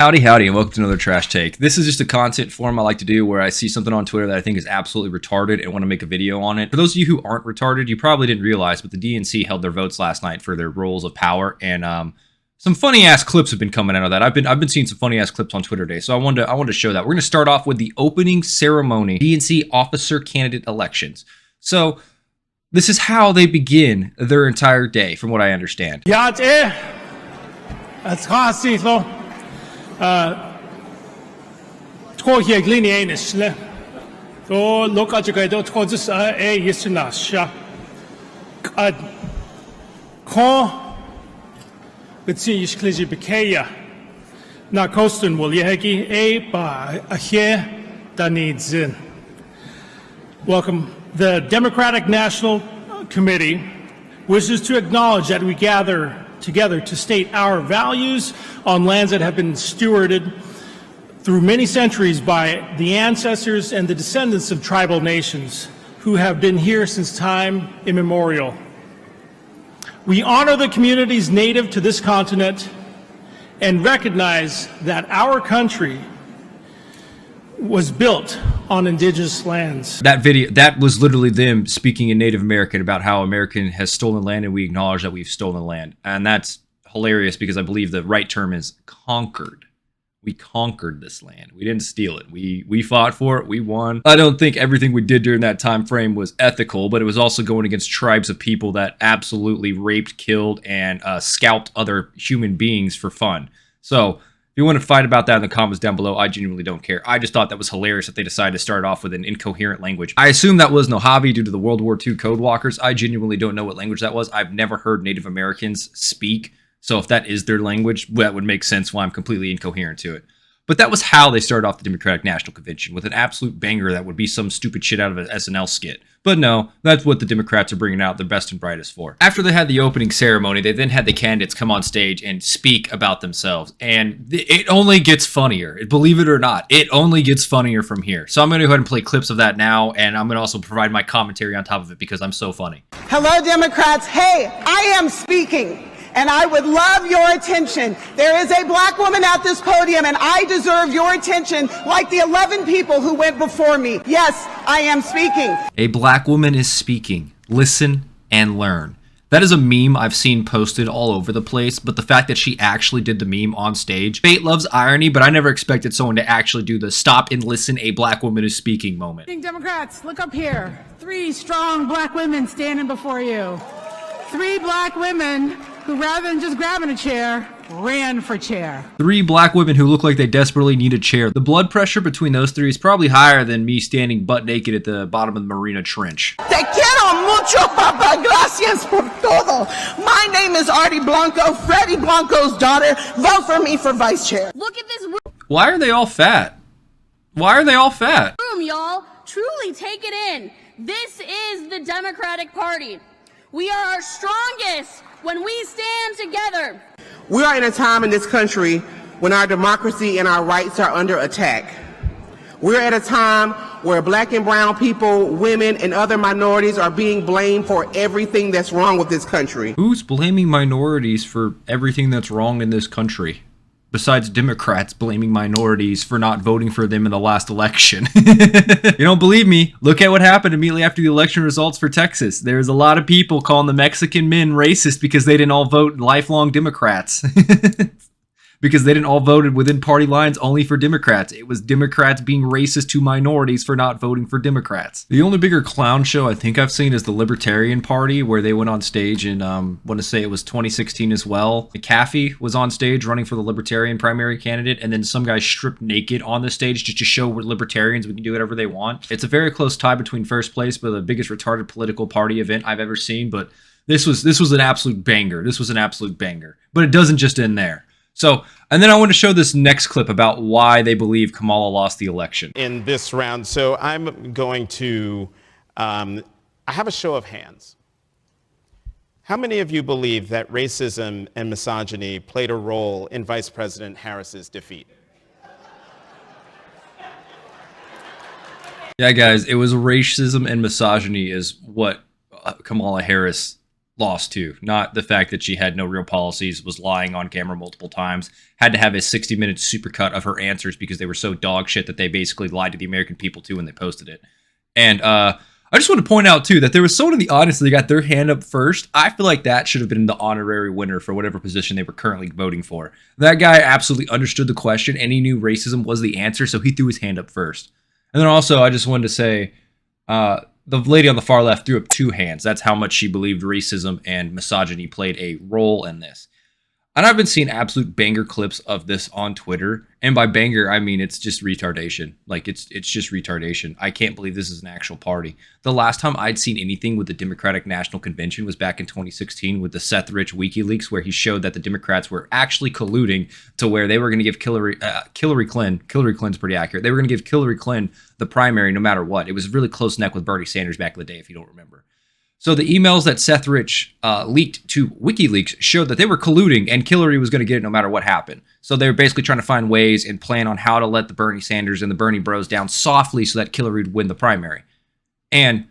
Howdy, howdy, and welcome to another Trash Take. This is just a content form I like to do where I see something on Twitter that I think is absolutely retarded and want to make a video on it. For those of you who aren't retarded, you probably didn't realize, but the DNC held their votes last night for their roles of power, and some funny-ass clips have been coming out of that. I've been seeing some funny-ass clips on Twitter today, so I wanted to show that. We're going to start off with the opening ceremony, DNC officer candidate elections. So this is how they begin their entire day, from what I understand. Welcome. The Democratic National Committee wishes to acknowledge that we gather together to state our values on lands that have been stewarded through many centuries by the ancestors and the descendants of tribal nations who have been here since time immemorial. We honor the communities native to this continent and recognize that our country was built on indigenous lands. That video, that was literally them speaking in Native American about how American has stolen land and we acknowledge that we've stolen land. And that's hilarious because I believe the right term is conquered. We conquered this land. We didn't steal it. We fought for it. We won. I don't think everything we did during that time frame was ethical, but it was also going against tribes of people that absolutely raped, killed, and scalped other human beings for fun. So if you want to fight about that in the comments down below, I genuinely don't care. I just thought that was hilarious that they decided to start off with an incoherent language. I assume that was Mojave due to the World War II Code Walkers. I genuinely don't know what language that was. I've never heard Native Americans speak. So if that is their language, that would make sense why I'm completely incoherent to it. But that was how they started off the Democratic National Convention, with an absolute banger that would be some stupid shit out of an SNL skit. But no, that's what the Democrats are bringing out their best and brightest for. After they had the opening ceremony, they then had the candidates come on stage and speak about themselves. And it only gets funnier. Believe it or not, it only gets funnier from here. So I'm going to go ahead and play clips of that now, and I'm going to also provide my commentary on top of it because I'm so funny. Hello, Democrats. Hey, I am speaking. And I would love your attention. There is a black woman at this podium, and I deserve your attention like the 11 people who went before me. Yes, I am speaking. A black woman is speaking. Listen and learn. That is a meme I've seen posted all over the place, but the fact that she actually did the meme on stage. Fate loves irony, but I never expected someone to actually do the stop and listen, a black woman is speaking moment. Democrats, look up here. 3 strong black women standing before you. 3 black women who, rather than just grabbing a chair, ran for chair. 3 black women who look like they desperately need a chair. The blood pressure between those 3 is probably higher than me standing butt naked at the bottom of the Marina Trench. Te quiero mucho, papa. Gracias por todo. My name is Artie Blanco, Freddie Blanco's daughter. Vote for me for vice chair. Look at this Why are they all fat? Why are they all fat? room, y'all. Truly take it in. This is the Democratic Party. We are our strongest when we stand together. We are in a time in this country when our democracy and our rights are under attack. We're at a time where black and brown people, women, and other minorities are being blamed for everything that's wrong with this country. Who's blaming minorities for everything that's wrong in this country? Besides Democrats blaming minorities for not voting for them in the last election. You don't believe me? Look at what happened immediately after the election results for Texas. There's a lot of people calling the Mexican men racist because they didn't all vote lifelong Democrats. Because they didn't all voted within party lines only for Democrats. It was Democrats being racist to minorities for not voting for Democrats. The only bigger clown show I think I've seen is the Libertarian Party, where they went on stage and want to say it was 2016 as well. McAfee was on stage running for the Libertarian primary candidate, and then some guy stripped naked on the stage just to show we're libertarians, we can do whatever they want. It's a very close tie between first place, but the biggest retarded political party event I've ever seen. But this was an absolute banger. This was an absolute banger. But it doesn't just end there. So, and then I want to show this next clip about why they believe Kamala lost the election. In this round, so I'm going to, I have a show of hands. How many of you believe that racism and misogyny played a role in Vice President Harris's defeat? Yeah, guys, it was racism and misogyny is what Kamala Harris lost too. Not the fact that she had no real policies, was lying on camera multiple times, had to have a 60-minute supercut of her answers because they were so dog shit that they basically lied to the American people too when they posted it. And I just want to point out too that there was someone in the audience that got their hand up first. I feel like that should have been the honorary winner for whatever position they were currently voting for. That guy absolutely understood the question and he knew racism was the answer, so he threw his hand up first. And then also, I just wanted to say, the lady on the far left threw up 2 hands. That's how much she believed racism and misogyny played a role in this. And I've been seeing absolute banger clips of this on Twitter. And by banger, I mean it's just retardation. Like, it's just retardation. I can't believe this is an actual party. The last time I'd seen anything with the Democratic National Convention was back in 2016 with the Seth Rich WikiLeaks, where he showed that the Democrats were actually colluding to where they were going to give Hillary Clinton's pretty accurate. They were going to give Hillary Clinton the primary no matter what. It was really close neck with Bernie Sanders back in the day, if you don't remember. So the emails that Seth Rich leaked to WikiLeaks showed that they were colluding and Hillary was going to get it no matter what happened. So they were basically trying to find ways and plan on how to let the Bernie Sanders and the Bernie bros down softly so that Hillary would win the primary. And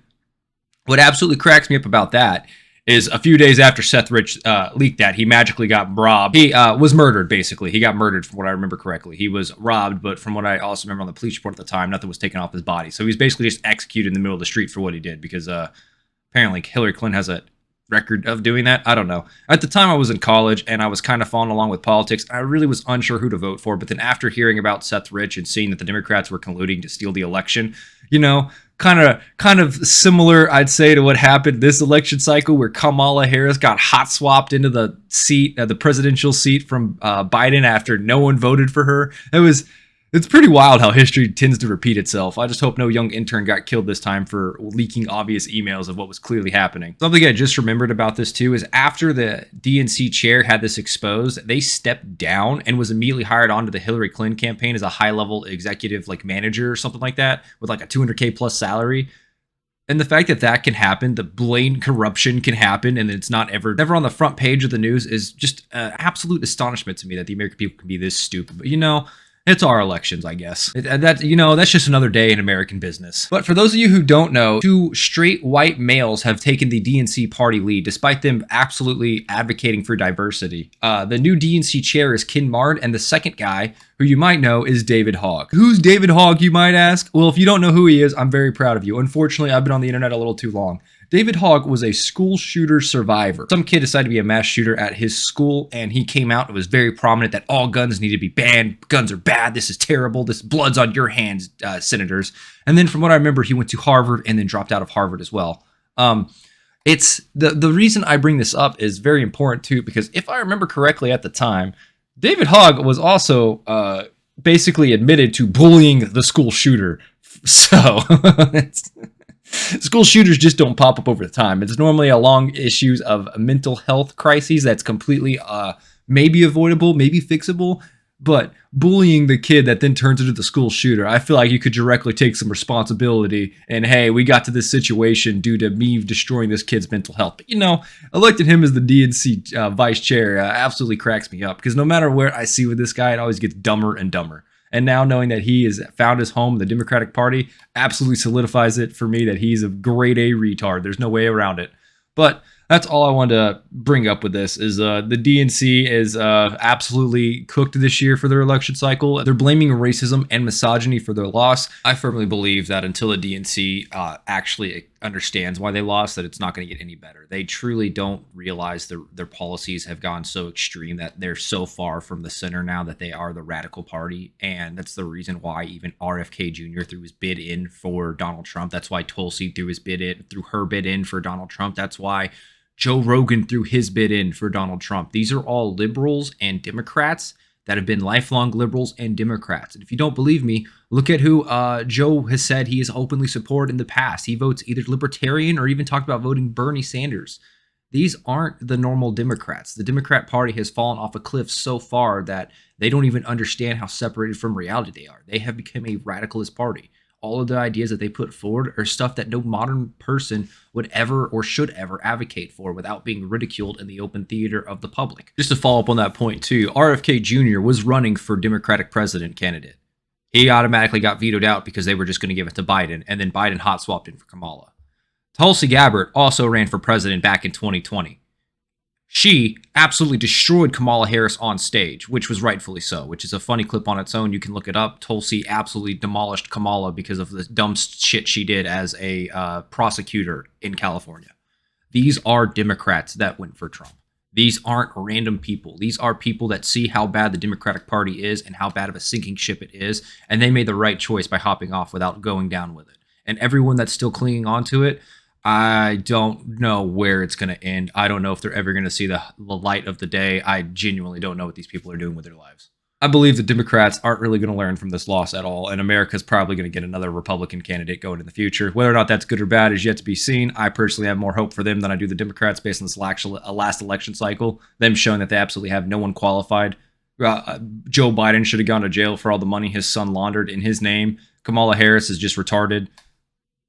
what absolutely cracks me up about that is a few days after Seth Rich leaked that, he magically got robbed. He was murdered, basically. He got murdered, from what I remember correctly. He was robbed, but from what I also remember on the police report at the time, nothing was taken off his body. So he was basically just executed in the middle of the street for what he did because apparently Hillary Clinton has a record of doing that. I don't know. At the time I was in college and I was kind of following along with politics. I really was unsure who to vote for. But then after hearing about Seth Rich and seeing that the Democrats were colluding to steal the election, you know, kind of similar, I'd say, to what happened this election cycle where Kamala Harris got hot swapped into the seat, the presidential seat from Biden after no one voted for her. It's pretty wild how history tends to repeat itself. I just hope no young intern got killed this time for leaking obvious emails of what was clearly happening. Something I just remembered about this too is after the DNC chair had this exposed, they stepped down and was immediately hired onto the Hillary Clinton campaign as a high-level executive, like manager or something like that, with like a $200K plus salary. And the fact that that can happen, the blatant corruption can happen, and it's never on the front page of the news is just absolute astonishment to me that the American people can be this stupid. But you know, it's our elections, I guess. That's just another day in American business. But for those of you who don't know, 2 straight white males have taken the DNC party lead, despite them absolutely advocating for diversity. The new DNC chair is Ken Mard, and the second guy, who you might know, is David Hogg. Who's David Hogg, you might ask? Well, if you don't know who he is, I'm very proud of you. Unfortunately, I've been on the internet a little too long. David Hogg was a school shooter survivor. Some kid decided to be a mass shooter at his school, and he came out and was very prominent that all guns need to be banned. Guns are bad. This is terrible. This blood's on your hands, senators. And then from what I remember, he went to Harvard and then dropped out of Harvard as well. It's the reason I bring this up is very important too, because if I remember correctly at the time, David Hogg was also basically admitted to bullying the school shooter. So school shooters just don't pop up over time. It's normally along issues of mental health crises that's completely maybe avoidable, maybe fixable. But bullying the kid that then turns into the school shooter, I feel like you could directly take some responsibility and, hey, we got to this situation due to me destroying this kid's mental health. But, you know, electing him as the DNC vice chair absolutely cracks me up because no matter where I see with this guy, it always gets dumber and dumber. And now knowing that he has found his home, the Democratic Party, absolutely solidifies it for me that he's a grade A retard. There's no way around it. But that's all I wanted to bring up with this is the DNC is absolutely cooked this year for their election cycle. They're blaming racism and misogyny for their loss. I firmly believe that until the DNC actually understands why they lost, that it's not going to get any better. They truly don't realize their policies have gone so extreme that they're so far from the center now that they are the radical party. And that's the reason why even RFK Jr. threw his bid in for Donald Trump. That's why Tulsi threw her bid in for Donald Trump. That's why Joe Rogan threw his bid in for Donald Trump. These are all liberals and Democrats that have been lifelong liberals and Democrats. And if you don't believe me, look at who Joe has said he has openly supported in the past. He votes either libertarian or even talked about voting Bernie Sanders. These aren't the normal Democrats. The Democrat Party has fallen off a cliff so far that they don't even understand how separated from reality they are. They have become a radicalist party. All of the ideas that they put forward are stuff that no modern person would ever or should ever advocate for without being ridiculed in the open theater of the public. Just to follow up on that point too, RFK Jr. was running for Democratic president candidate. He automatically got vetoed out because they were just going to give it to Biden, and then Biden hot swapped in for Kamala. Tulsi Gabbard also ran for president back in 2020. She absolutely destroyed Kamala Harris on stage, which was rightfully so, which is a funny clip on its own. You can look it up. Tulsi absolutely demolished Kamala because of the dumb shit she did as a prosecutor in California. These are Democrats that went for Trump. These aren't random people. These are people that see how bad the Democratic Party is and how bad of a sinking ship it is, and they made the right choice by hopping off without going down with it. And everyone that's still clinging on to it, I don't know where it's going to end. I don't know if they're ever going to see the light of the day. I genuinely don't know what these people are doing with their lives. I believe the Democrats aren't really going to learn from this loss at all, and America's probably going to get another Republican candidate going in the future. Whether or not that's good or bad is yet to be seen. I personally have more hope for them than I do the Democrats based on this last election cycle, them showing that they absolutely have no one qualified. Joe Biden should have gone to jail for all the money his son laundered in his name. Kamala Harris is just retarded.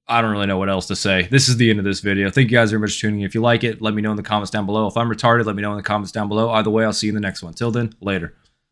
I don't really know what else to say. This is the end of this video. Thank you guys very much for tuning in. If you like it, let me know in the comments down below. If I'm retarded, let me know in the comments down below. Either way, I'll see you in the next one. Till then, later.